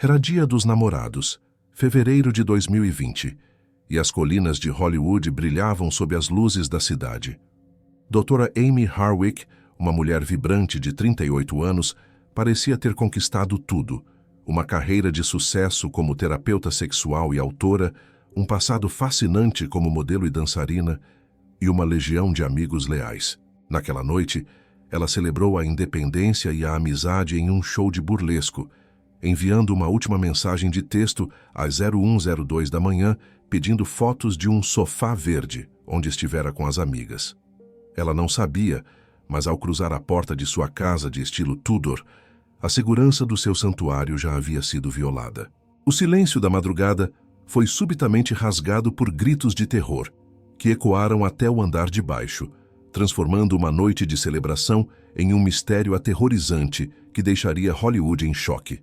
Era Dia dos Namorados, fevereiro de 2020, e as colinas de Hollywood brilhavam sob as luzes da cidade. Dra. Amy Harwick, uma mulher vibrante de 38 anos, parecia ter conquistado tudo: uma carreira de sucesso como terapeuta sexual e autora, um passado fascinante como modelo e dançarina, e uma legião de amigos leais. Naquela noite, ela celebrou a independência e a amizade em um show de burlesco, enviando uma última mensagem de texto às 01:02 da manhã, pedindo fotos de um sofá verde, onde estivera com as amigas. Ela não sabia, mas ao cruzar a porta de sua casa de estilo Tudor, a segurança do seu santuário já havia sido violada. O silêncio da madrugada foi subitamente rasgado por gritos de terror, que ecoaram até o andar de baixo, transformando uma noite de celebração em um mistério aterrorizante que deixaria Hollywood em choque.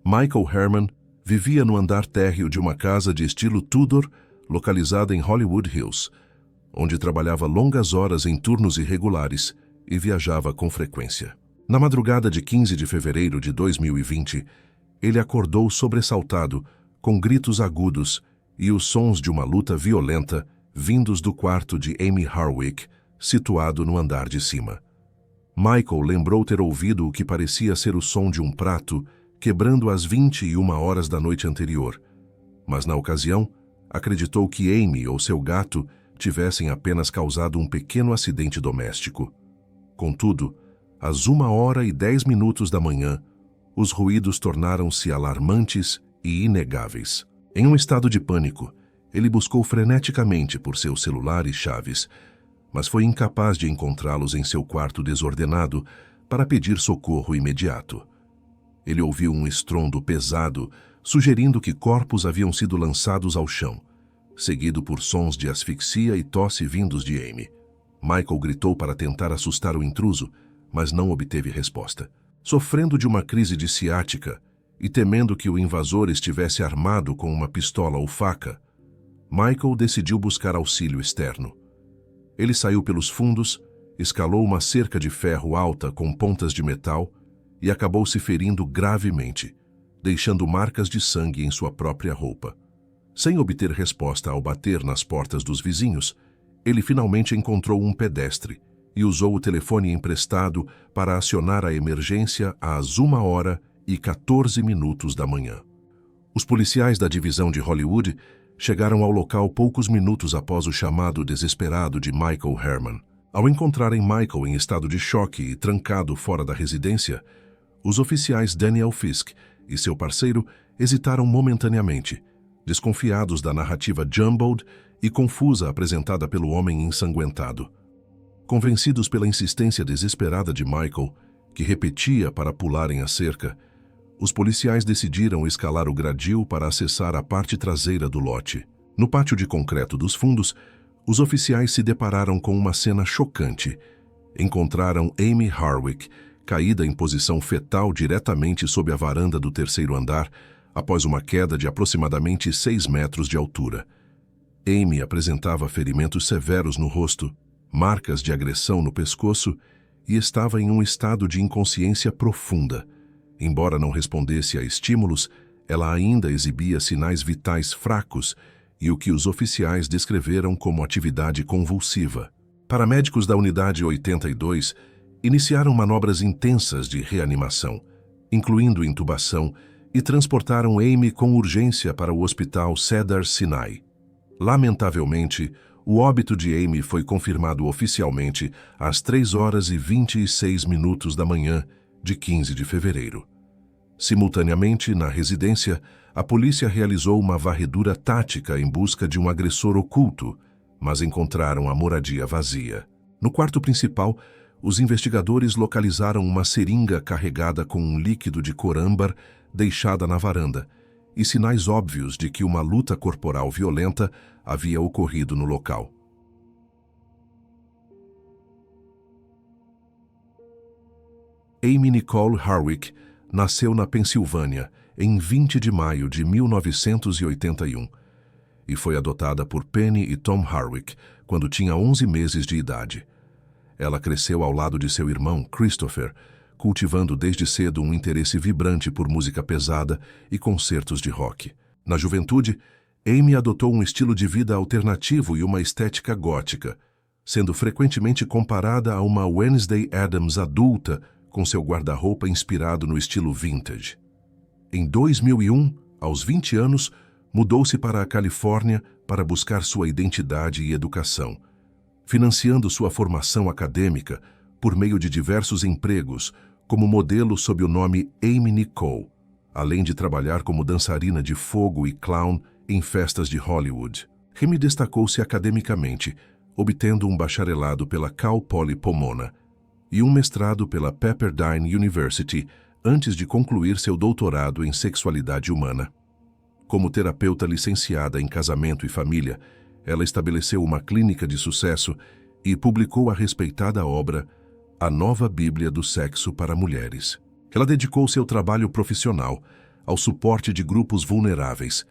Michael Herman vivia no andar térreo de uma casa de estilo Tudor, localizada em Hollywood Hills, onde trabalhava longas horas em turnos irregulares e viajava com frequência. Na madrugada de 15 de fevereiro de 2020, ele acordou sobressaltado, com gritos agudos e os sons de uma luta violenta vindos do quarto de Amy Harwick, situado no andar de cima. Michael lembrou ter ouvido o que parecia ser o som de um prato quebrando às 21h da noite anterior, mas na ocasião acreditou que Amy ou seu gato tivessem apenas causado um pequeno acidente doméstico. Contudo, às 1h10 da manhã, os ruídos tornaram-se alarmantes e inegáveis. Em um estado de pânico, ele buscou freneticamente por seu celular e chaves, mas foi incapaz de encontrá-los em seu quarto desordenado para pedir socorro imediato. Ele ouviu um estrondo pesado, sugerindo que corpos haviam sido lançados ao chão, seguido por sons de asfixia e tosse vindos de Amy. Michael gritou para tentar assustar o intruso, mas não obteve resposta. Sofrendo de uma crise de ciática e temendo que o invasor estivesse armado com uma pistola ou faca, Michael decidiu buscar auxílio externo. Ele saiu pelos fundos, escalou uma cerca de ferro alta com pontas de metal e acabou se ferindo gravemente, deixando marcas de sangue em sua própria roupa. Sem obter resposta ao bater nas portas dos vizinhos, ele finalmente encontrou um pedestre e usou o telefone emprestado para acionar a emergência às 1h14 da manhã. Os policiais da divisão de Hollywood chegaram ao local poucos minutos após o chamado desesperado de Michael Herman. Ao encontrarem Michael em estado de choque e trancado fora da residência, os oficiais Daniel Fisk e seu parceiro hesitaram momentaneamente, desconfiados da narrativa jumbled e confusa apresentada pelo homem ensanguentado. Convencidos pela insistência desesperada de Michael, que repetia para pularem a cerca, os policiais decidiram escalar o gradil para acessar a parte traseira do lote. No pátio de concreto dos fundos, os oficiais se depararam com uma cena chocante. Encontraram Amy Harwick caída em posição fetal diretamente sob a varanda do terceiro andar, após uma queda de aproximadamente 6 metros de altura. Amy apresentava ferimentos severos no rosto, marcas de agressão no pescoço e estava em um estado de inconsciência profunda. Embora não respondesse a estímulos, ela ainda exibia sinais vitais fracos e o que os oficiais descreveram como atividade convulsiva. Paramédicos da Unidade 82 iniciaram manobras intensas de reanimação, incluindo intubação, e transportaram Amy com urgência para o Hospital Cedars-Sinai. Lamentavelmente, o óbito de Amy foi confirmado oficialmente às 3h26 da manhã de 15 de fevereiro. Simultaneamente, na residência, a polícia realizou uma varredura tática em busca de um agressor oculto, mas encontraram a moradia vazia. No quarto principal, os investigadores localizaram uma seringa carregada com um líquido de cor âmbar deixada na varanda e sinais óbvios de que uma luta corporal violenta havia ocorrido no local. Amy Nicole Harwick nasceu na Pensilvânia em 20 de maio de 1981 e foi adotada por Penny e Tom Harwick quando tinha 11 meses de idade. Ela cresceu ao lado de seu irmão, Christopher, cultivando desde cedo um interesse vibrante por música pesada e concertos de rock. Na juventude, Amy adotou um estilo de vida alternativo e uma estética gótica, sendo frequentemente comparada a uma Wednesday Addams adulta com seu guarda-roupa inspirado no estilo vintage. Em 2001, aos 20 anos, mudou-se para a Califórnia para buscar sua identidade e educação, financiando sua formação acadêmica por meio de diversos empregos, como modelo sob o nome Amy Nicole, além de trabalhar como dançarina de fogo e clown em festas de Hollywood. Amy destacou-se academicamente, obtendo um bacharelado pela Cal Poly Pomona e um mestrado pela Pepperdine University antes de concluir seu doutorado em sexualidade humana. Como terapeuta licenciada em casamento e família, ela estabeleceu uma clínica de sucesso e publicou a respeitada obra A Nova Bíblia do Sexo para Mulheres. Ela dedicou seu trabalho profissional ao suporte de grupos vulneráveis,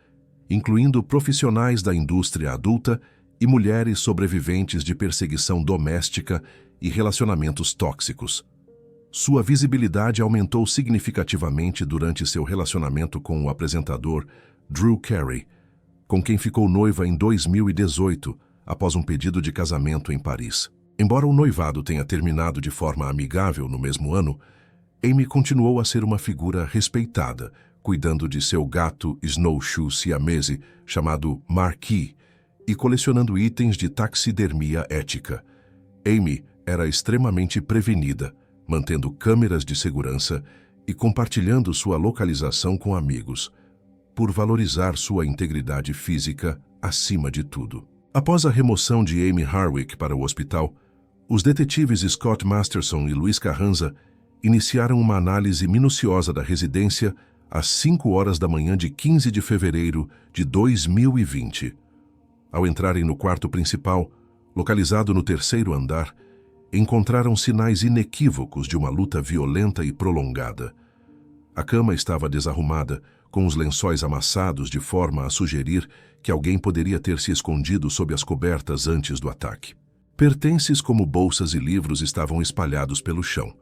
incluindo profissionais da indústria adulta e mulheres sobreviventes de perseguição doméstica e relacionamentos tóxicos. Sua visibilidade aumentou significativamente durante seu relacionamento com o apresentador Drew Carey, com quem ficou noiva em 2018, após um pedido de casamento em Paris. Embora o noivado tenha terminado de forma amigável no mesmo ano, Amy continuou a ser uma figura respeitada, cuidando de seu gato snowshoe siamese chamado Marquis e colecionando itens de taxidermia ética. Amy era extremamente prevenida, mantendo câmeras de segurança e compartilhando sua localização com amigos, por valorizar sua integridade física acima de tudo. Após a remoção de Amy Harwick para o hospital, os detetives Scott Masterson e Luiz Carranza iniciaram uma análise minuciosa da residência às 5 horas da manhã de 15 de fevereiro de 2020. Ao entrarem no quarto principal, localizado no 3º andar, encontraram sinais inequívocos de uma luta violenta e prolongada. A cama estava desarrumada, com os lençóis amassados de forma a sugerir que alguém poderia ter se escondido sob as cobertas antes do ataque. Pertences como bolsas e livros estavam espalhados pelo chão,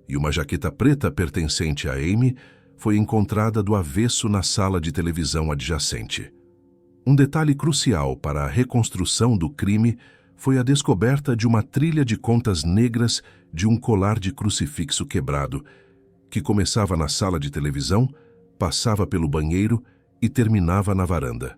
e uma jaqueta preta pertencente a Amy foi encontrada do avesso na sala de televisão adjacente. Um detalhe crucial para a reconstrução do crime foi a descoberta de uma trilha de contas negras de um colar de crucifixo quebrado, que começava na sala de televisão, passava pelo banheiro e terminava na varanda.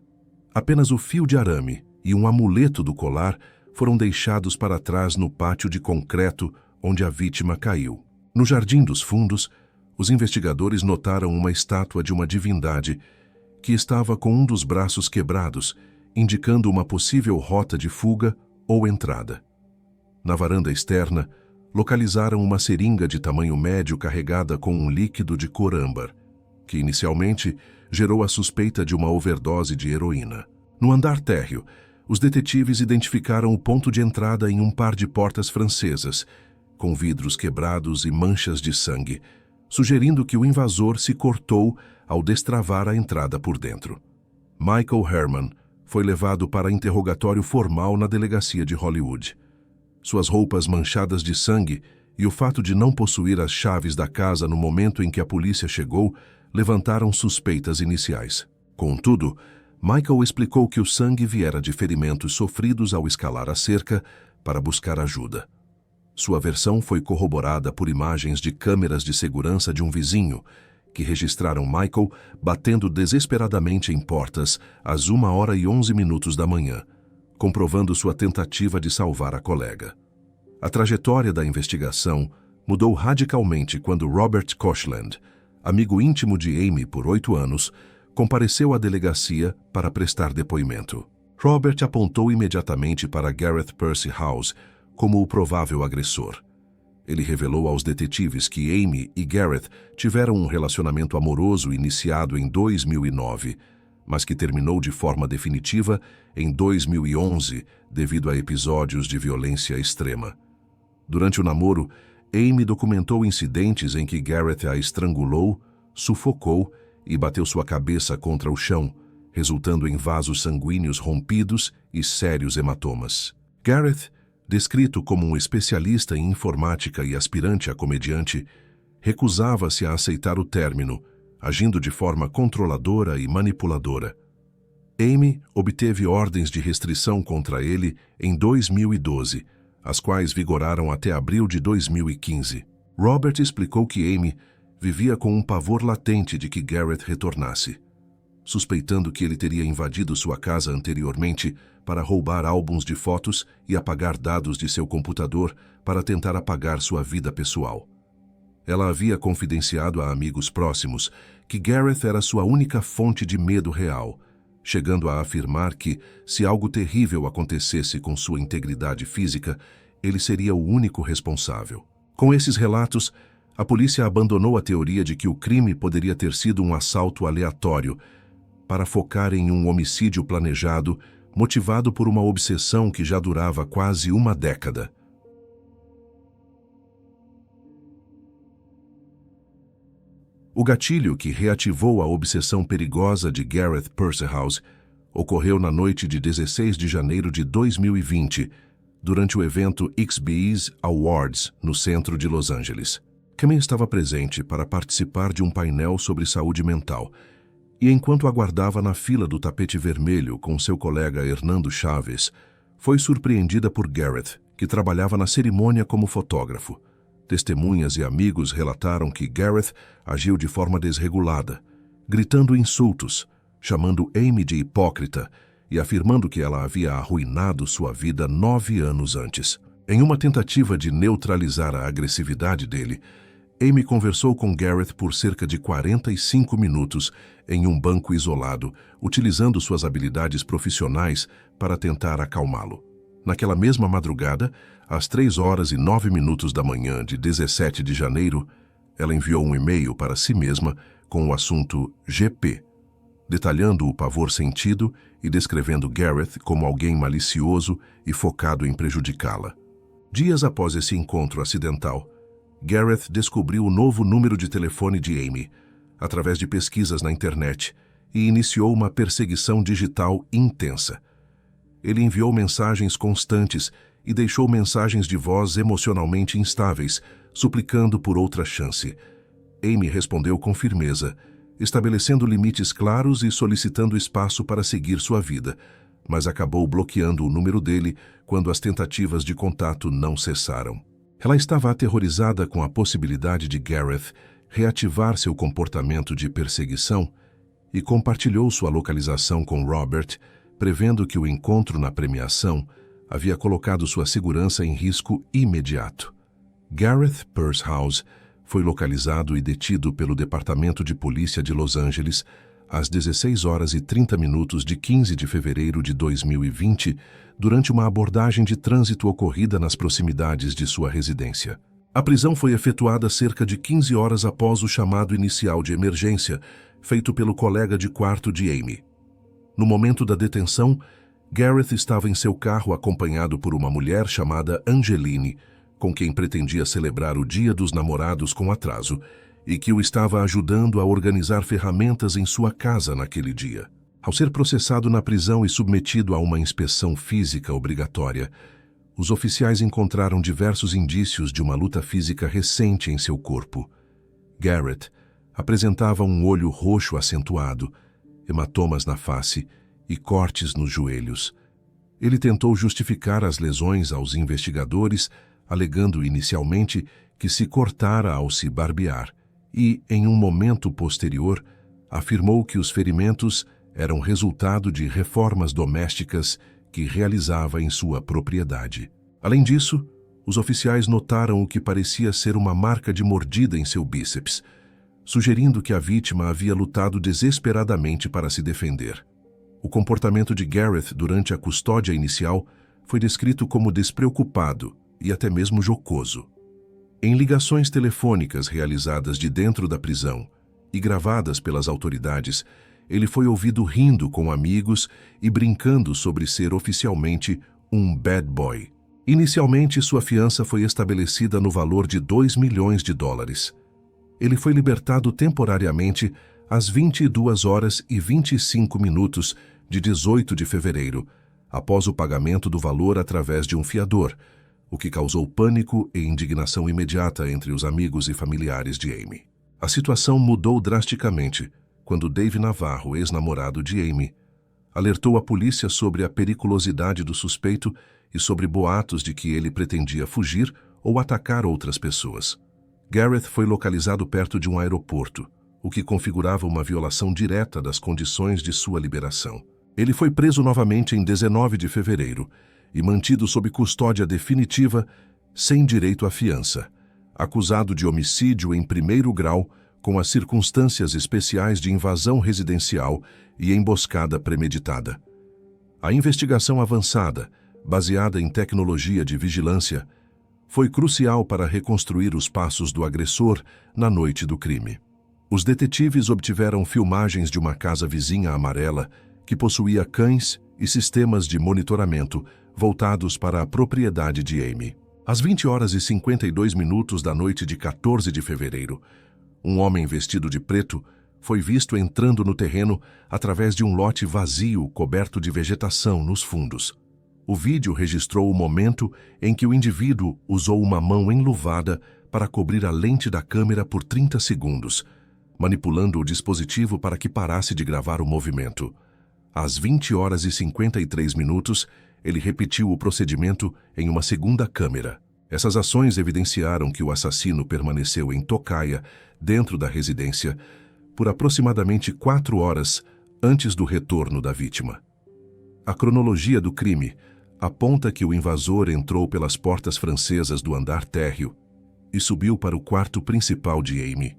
Apenas o fio de arame e um amuleto do colar foram deixados para trás no pátio de concreto onde a vítima caiu. No jardim dos fundos, os investigadores notaram uma estátua de uma divindade que estava com um dos braços quebrados, indicando uma possível rota de fuga ou entrada. Na varanda externa, localizaram uma seringa de tamanho médio carregada com um líquido de cor âmbar, que inicialmente gerou a suspeita de uma overdose de heroína. No andar térreo, os detetives identificaram o ponto de entrada em um par de portas francesas, com vidros quebrados e manchas de sangue, sugerindo que o invasor se cortou ao destravar a entrada por dentro. Michael Herman foi levado para interrogatório formal na delegacia de Hollywood. Suas roupas manchadas de sangue e o fato de não possuir as chaves da casa no momento em que a polícia chegou levantaram suspeitas iniciais. Contudo, Michael explicou que o sangue viera de ferimentos sofridos ao escalar a cerca para buscar ajuda. Sua versão foi corroborada por imagens de câmeras de segurança de um vizinho, que registraram Michael batendo desesperadamente em portas às 1h11 da manhã, comprovando sua tentativa de salvar a colega. A trajetória da investigação mudou radicalmente quando Robert Koshland, amigo íntimo de Amy por 8 anos, compareceu à delegacia para prestar depoimento. Robert apontou imediatamente para Gareth Percy House como o provável agressor. Ele revelou aos detetives que Amy e Gareth tiveram um relacionamento amoroso iniciado em 2009, mas que terminou de forma definitiva em 2011 devido a episódios de violência extrema. Durante o namoro, Amy documentou incidentes em que Gareth a estrangulou, sufocou e bateu sua cabeça contra o chão, resultando em vasos sanguíneos rompidos e sérios hematomas. Gareth descrito como um especialista em informática e aspirante a comediante, recusava-se a aceitar o término, agindo de forma controladora e manipuladora. Amy obteve ordens de restrição contra ele em 2012, as quais vigoraram até abril de 2015. Robert explicou que Amy vivia com um pavor latente de que Garrett retornasse, suspeitando que ele teria invadido sua casa anteriormente para roubar álbuns de fotos e apagar dados de seu computador para tentar apagar sua vida pessoal. Ela havia confidenciado a amigos próximos que Garrett era sua única fonte de medo real, chegando a afirmar que, se algo terrível acontecesse com sua integridade física, ele seria o único responsável. Com esses relatos, a polícia abandonou a teoria de que o crime poderia ter sido um assalto aleatório, para focar em um homicídio planejado, motivado por uma obsessão que já durava quase uma década. O gatilho que reativou a obsessão perigosa de Garrett Pursehouse ocorreu na noite de 16 de janeiro de 2020, durante o evento XB's Awards, no centro de Los Angeles. Cameron estava presente para participar de um painel sobre saúde mental, e enquanto aguardava na fila do tapete vermelho com seu colega Hernando Chaves, foi surpreendida por Garrett, que trabalhava na cerimônia como fotógrafo. Testemunhas e amigos relataram que Garrett agiu de forma desregulada, gritando insultos, chamando Amy de hipócrita e afirmando que ela havia arruinado sua vida 9 anos antes. Em uma tentativa de neutralizar a agressividade dele, Amy conversou com Garrett por cerca de 45 minutos em um banco isolado, utilizando suas habilidades profissionais para tentar acalmá-lo. Naquela mesma madrugada, às 3h09 da manhã de 17 de janeiro, ela enviou um e-mail para si mesma com o assunto GP, detalhando o pavor sentido e descrevendo Garrett como alguém malicioso e focado em prejudicá-la. Dias após esse encontro acidental, Garrett descobriu o novo número de telefone de Amy, através de pesquisas na internet, e iniciou uma perseguição digital intensa. Ele enviou mensagens constantes e deixou mensagens de voz emocionalmente instáveis, suplicando por outra chance. Amy respondeu com firmeza, estabelecendo limites claros e solicitando espaço para seguir sua vida, mas acabou bloqueando o número dele quando as tentativas de contato não cessaram. Ela estava aterrorizada com a possibilidade de Garrett reativar seu comportamento de perseguição e compartilhou sua localização com Robert, prevendo que o encontro na premiação havia colocado sua segurança em risco imediato. Garrett Pursehouse foi localizado e detido pelo Departamento de Polícia de Los Angeles às 16h30 de 15 de fevereiro de 2020, durante uma abordagem de trânsito ocorrida nas proximidades de sua residência. A prisão foi efetuada cerca de 15 horas após o chamado inicial de emergência, feito pelo colega de quarto de Amy. No momento da detenção, Garrett estava em seu carro acompanhado por uma mulher chamada Angeline, com quem pretendia celebrar o Dia dos Namorados com atraso, e que o estava ajudando a organizar ferramentas em sua casa naquele dia. Ao ser processado na prisão e submetido a uma inspeção física obrigatória, os oficiais encontraram diversos indícios de uma luta física recente em seu corpo. Garrett apresentava um olho roxo acentuado, hematomas na face e cortes nos joelhos. Ele tentou justificar as lesões aos investigadores, alegando inicialmente que se cortara ao se barbear, e, em um momento posterior, afirmou que os ferimentos eram resultado de reformas domésticas que realizava em sua propriedade. Além disso, os oficiais notaram o que parecia ser uma marca de mordida em seu bíceps, sugerindo que a vítima havia lutado desesperadamente para se defender. O comportamento de Garrett durante a custódia inicial foi descrito como despreocupado e até mesmo jocoso. Em ligações telefônicas realizadas de dentro da prisão e gravadas pelas autoridades, ele foi ouvido rindo com amigos e brincando sobre ser oficialmente um bad boy. Inicialmente, sua fiança foi estabelecida no valor de $2 milhões. Ele foi libertado temporariamente às 22h25 de 18 de fevereiro, após o pagamento do valor através de um fiador, o que causou pânico e indignação imediata entre os amigos e familiares de Amy. A situação mudou drasticamente quando Dave Navarro, ex-namorado de Amy, alertou a polícia sobre a periculosidade do suspeito e sobre boatos de que ele pretendia fugir ou atacar outras pessoas. Gareth foi localizado perto de um aeroporto, o que configurava uma violação direta das condições de sua liberação. Ele foi preso novamente em 19 de fevereiro e mantido sob custódia definitiva, sem direito à fiança, acusado de homicídio em primeiro grau com as circunstâncias especiais de invasão residencial e emboscada premeditada. A investigação avançada, baseada em tecnologia de vigilância, foi crucial para reconstruir os passos do agressor na noite do crime. Os detetives obtiveram filmagens de uma casa vizinha amarela que possuía cães e sistemas de monitoramento voltados para a propriedade de Amy. Às 20h52 da noite de 14 de fevereiro, um homem vestido de preto foi visto entrando no terreno através de um lote vazio coberto de vegetação nos fundos. O vídeo registrou o momento em que o indivíduo usou uma mão enluvada para cobrir a lente da câmera por 30 segundos, manipulando o dispositivo para que parasse de gravar o movimento. Às 20h53, ele repetiu o procedimento em uma segunda câmera. Essas ações evidenciaram que o assassino permaneceu em tocaia, dentro da residência, por aproximadamente 4 horas antes do retorno da vítima. A cronologia do crime aponta que o invasor entrou pelas portas francesas do andar térreo e subiu para o quarto principal de Amy.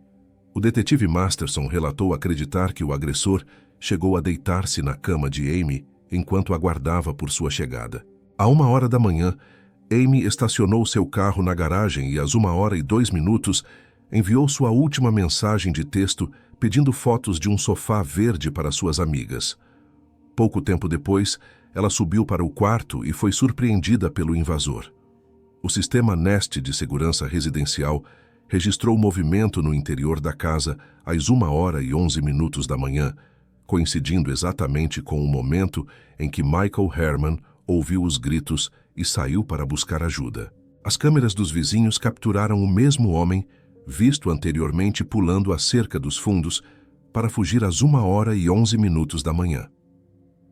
O detetive Masterson relatou acreditar que o agressor chegou a deitar-se na cama de Amy enquanto aguardava por sua chegada. À 1h da manhã, Amy estacionou seu carro na garagem e às 1h02 enviou sua última mensagem de texto pedindo fotos de um sofá verde para suas amigas. Pouco tempo depois, ela subiu para o quarto e foi surpreendida pelo invasor. O sistema Nest de segurança residencial registrou movimento no interior da casa às 1h11 da manhã, coincidindo exatamente com o momento em que Michael Herman ouviu os gritos e saiu para buscar ajuda. As câmeras dos vizinhos capturaram o mesmo homem, visto anteriormente pulando a cerca dos fundos, para fugir às 1h11 da manhã.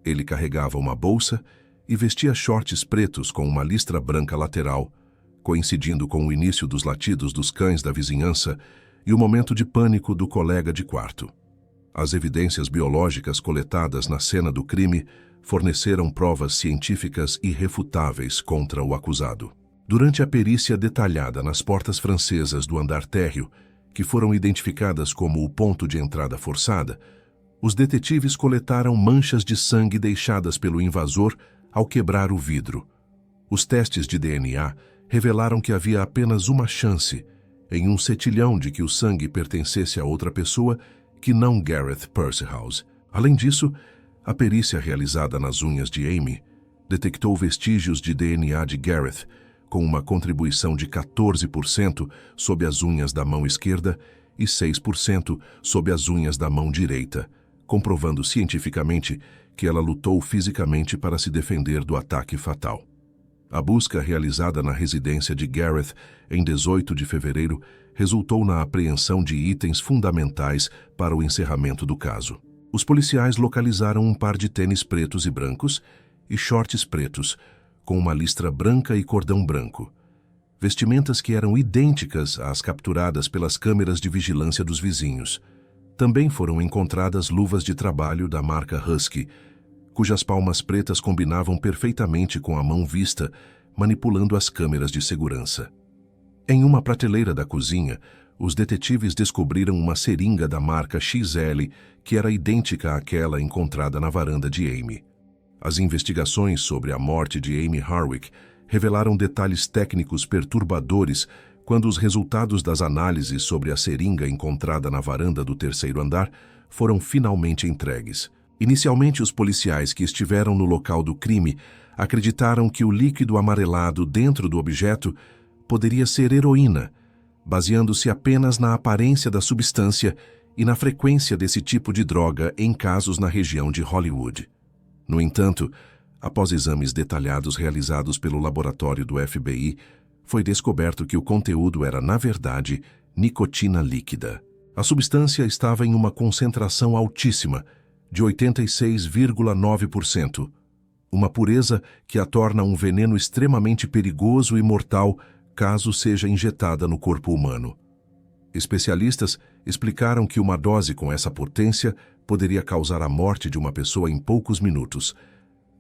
Ele carregava uma bolsa e vestia shorts pretos com uma listra branca lateral, coincidindo com o início dos latidos dos cães da vizinhança e o momento de pânico do colega de quarto. As evidências biológicas coletadas na cena do crime forneceram provas científicas irrefutáveis contra o acusado. Durante a perícia detalhada nas portas francesas do andar térreo, que foram identificadas como o ponto de entrada forçada, os detetives coletaram manchas de sangue deixadas pelo invasor ao quebrar o vidro. Os testes de DNA revelaram que havia apenas uma chance, em um setilhão, de que o sangue pertencesse a outra pessoa que não Gareth Percyhouse. Além disso, a perícia realizada nas unhas de Amy detectou vestígios de DNA de Gareth, com uma contribuição de 14% sob as unhas da mão esquerda e 6% sob as unhas da mão direita, comprovando cientificamente que ela lutou fisicamente para se defender do ataque fatal. A busca realizada na residência de Gareth em 18 de fevereiro resultou na apreensão de itens fundamentais para o encerramento do caso. Os policiais localizaram um par de tênis pretos e brancos e shorts pretos, com uma listra branca e cordão branco, vestimentas que eram idênticas às capturadas pelas câmeras de vigilância dos vizinhos. Também foram encontradas luvas de trabalho da marca Husky, cujas palmas pretas combinavam perfeitamente com a mão vista, manipulando as câmeras de segurança. Em uma prateleira da cozinha, os detetives descobriram uma seringa da marca XL que era idêntica àquela encontrada na varanda de Amy. As investigações sobre a morte de Amy Harwick revelaram detalhes técnicos perturbadores quando os resultados das análises sobre a seringa encontrada na varanda do terceiro andar foram finalmente entregues. Inicialmente, os policiais que estiveram no local do crime acreditaram que o líquido amarelado dentro do objeto poderia ser heroína, baseando-se apenas na aparência da substância e na frequência desse tipo de droga em casos na região de Hollywood. No entanto, após exames detalhados realizados pelo laboratório do FBI, foi descoberto que o conteúdo era, na verdade, nicotina líquida. A substância estava em uma concentração altíssima, de 86,9%, uma pureza que a torna um veneno extremamente perigoso e mortal caso seja injetada no corpo humano. Especialistas explicaram que uma dose com essa potência poderia causar a morte de uma pessoa em poucos minutos,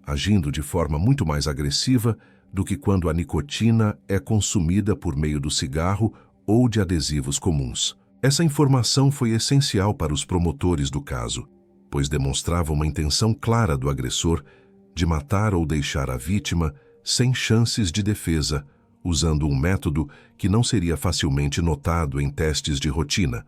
agindo de forma muito mais agressiva do que quando a nicotina é consumida por meio do cigarro ou de adesivos comuns. Essa informação foi essencial para os promotores do caso, pois demonstrava uma intenção clara do agressor de matar ou deixar a vítima sem chances de defesa, usando um método que não seria facilmente notado em testes de rotina,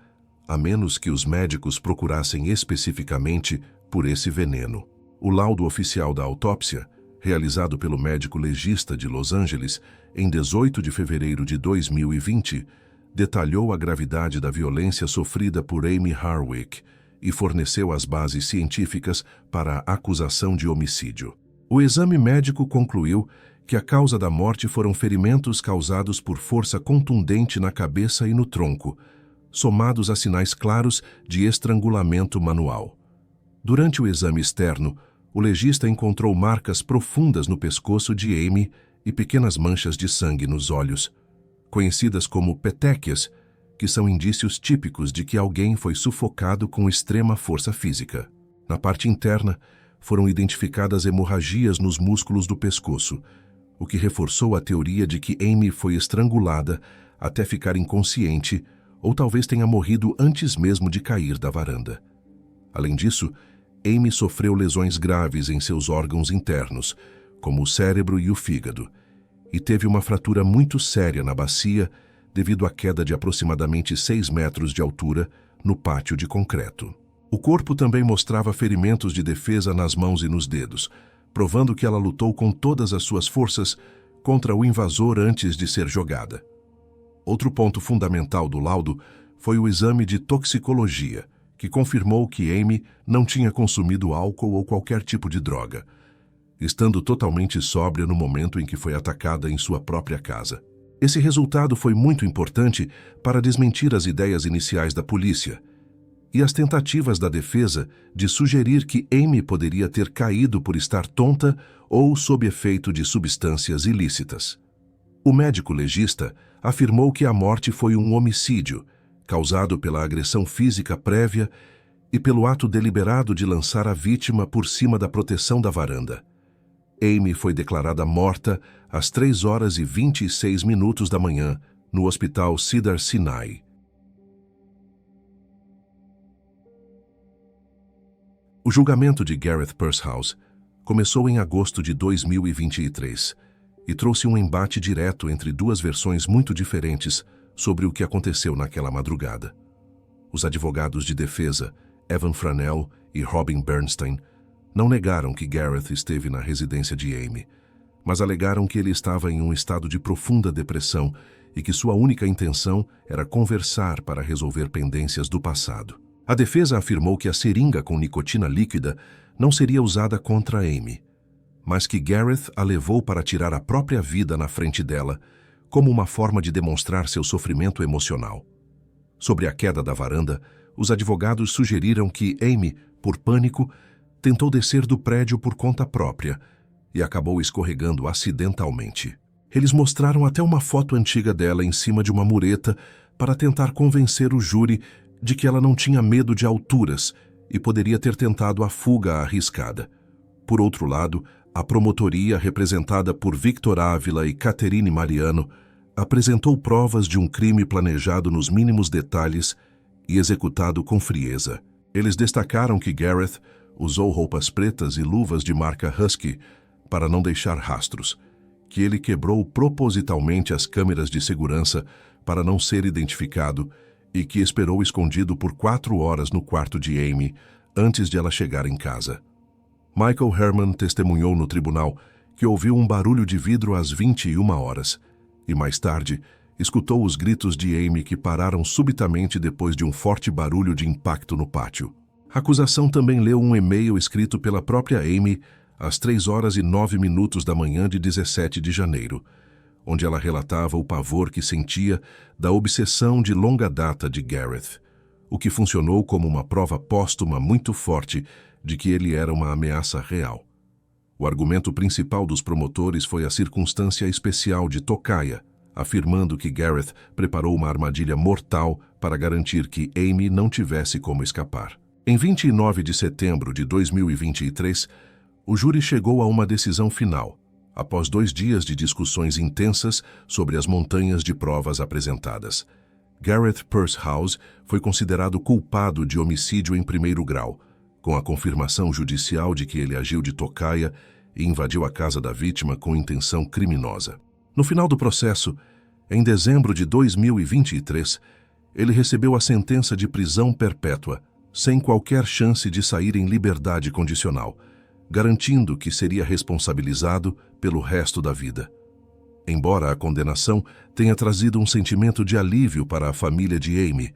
a menos que os médicos procurassem especificamente por esse veneno. O laudo oficial da autópsia, realizado pelo médico legista de Los Angeles em 18 de fevereiro de 2020, detalhou a gravidade da violência sofrida por Amy Harwick e forneceu as bases científicas para a acusação de homicídio. O exame médico concluiu que a causa da morte foram ferimentos causados por força contundente na cabeça e no tronco, somados a sinais claros de estrangulamento manual. Durante o exame externo, o legista encontrou marcas profundas no pescoço de Amy e pequenas manchas de sangue nos olhos, conhecidas como petequias, que são indícios típicos de que alguém foi sufocado com extrema força física. Na parte interna, foram identificadas hemorragias nos músculos do pescoço, o que reforçou a teoria de que Amy foi estrangulada até ficar inconsciente ou talvez tenha morrido antes mesmo de cair da varanda. Além disso, Amy sofreu lesões graves em seus órgãos internos, como o cérebro e o fígado, e teve uma fratura muito séria na bacia devido à queda de aproximadamente 6 metros de altura no pátio de concreto. O corpo também mostrava ferimentos de defesa nas mãos e nos dedos, provando que ela lutou com todas as suas forças contra o invasor antes de ser jogada. Outro ponto fundamental do laudo foi o exame de toxicologia, que confirmou que Amy não tinha consumido álcool ou qualquer tipo de droga, estando totalmente sóbria no momento em que foi atacada em sua própria casa. Esse resultado foi muito importante para desmentir as ideias iniciais da polícia e as tentativas da defesa de sugerir que Amy poderia ter caído por estar tonta ou sob efeito de substâncias ilícitas. O médico legista afirmou que a morte foi um homicídio, causado pela agressão física prévia e pelo ato deliberado de lançar a vítima por cima da proteção da varanda. Amy foi declarada morta às 3h26 da manhã no Hospital Cedars-Sinai. O julgamento de Gareth Pursehouse começou em agosto de 2023 e trouxe um embate direto entre duas versões muito diferentes sobre o que aconteceu naquela madrugada. Os advogados de defesa, Evan Franell e Robin Bernstein, não negaram que Gareth esteve na residência de Amy, mas alegaram que ele estava em um estado de profunda depressão e que sua única intenção era conversar para resolver pendências do passado. A defesa afirmou que a seringa com nicotina líquida não seria usada contra Amy, mas que Gareth a levou para tirar a própria vida na frente dela, como uma forma de demonstrar seu sofrimento emocional. Sobre a queda da varanda, os advogados sugeriram que Amy, por pânico, tentou descer do prédio por conta própria e acabou escorregando acidentalmente. Eles mostraram até uma foto antiga dela em cima de uma mureta para tentar convencer o júri de que ela não tinha medo de alturas e poderia ter tentado a fuga arriscada. Por outro lado, a promotoria, representada por Victor Ávila e Caterine Mariano, apresentou provas de um crime planejado nos mínimos detalhes e executado com frieza. Eles destacaram que Gareth usou roupas pretas e luvas de marca Husky para não deixar rastros, que ele quebrou propositalmente as câmeras de segurança para não ser identificado e que esperou escondido por 4 horas no quarto de Amy antes de ela chegar em casa. Michael Herman testemunhou no tribunal que ouviu um barulho de vidro às 21 horas e, mais tarde, escutou os gritos de Amy que pararam subitamente depois de um forte barulho de impacto no pátio. A acusação também leu um e-mail escrito pela própria Amy às 3h09 da manhã de 17 de janeiro, onde ela relatava o pavor que sentia da obsessão de longa data de Gareth, o que funcionou como uma prova póstuma muito forte de que ele era uma ameaça real. O argumento principal dos promotores foi a circunstância especial de Tocaia, afirmando que Gareth preparou uma armadilha mortal para garantir que Amy não tivesse como escapar. Em 29 de setembro de 2023, o júri chegou a uma decisão final, após 2 dias de discussões intensas sobre as montanhas de provas apresentadas. Gareth Pursehouse foi considerado culpado de homicídio em primeiro grau, com a confirmação judicial de que ele agiu de tocaia e invadiu a casa da vítima com intenção criminosa. No final do processo, em dezembro de 2023, ele recebeu a sentença de prisão perpétua, sem qualquer chance de sair em liberdade condicional, garantindo que seria responsabilizado pelo resto da vida. Embora a condenação tenha trazido um sentimento de alívio para a família de Amy,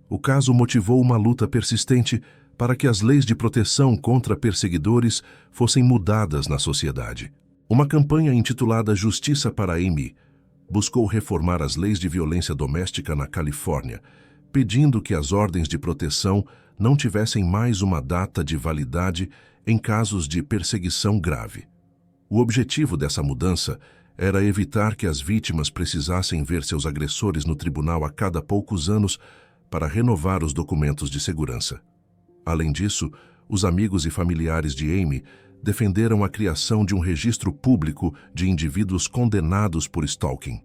o caso motivou uma luta persistente para que as leis de proteção contra perseguidores fossem mudadas na sociedade. Uma campanha intitulada Justiça para Amy buscou reformar as leis de violência doméstica na Califórnia, pedindo que as ordens de proteção não tivessem mais uma data de validade em casos de perseguição grave. O objetivo dessa mudança era evitar que as vítimas precisassem ver seus agressores no tribunal a cada poucos anos para renovar os documentos de segurança. Além disso, os amigos e familiares de Amy defenderam a criação de um registro público de indivíduos condenados por stalking.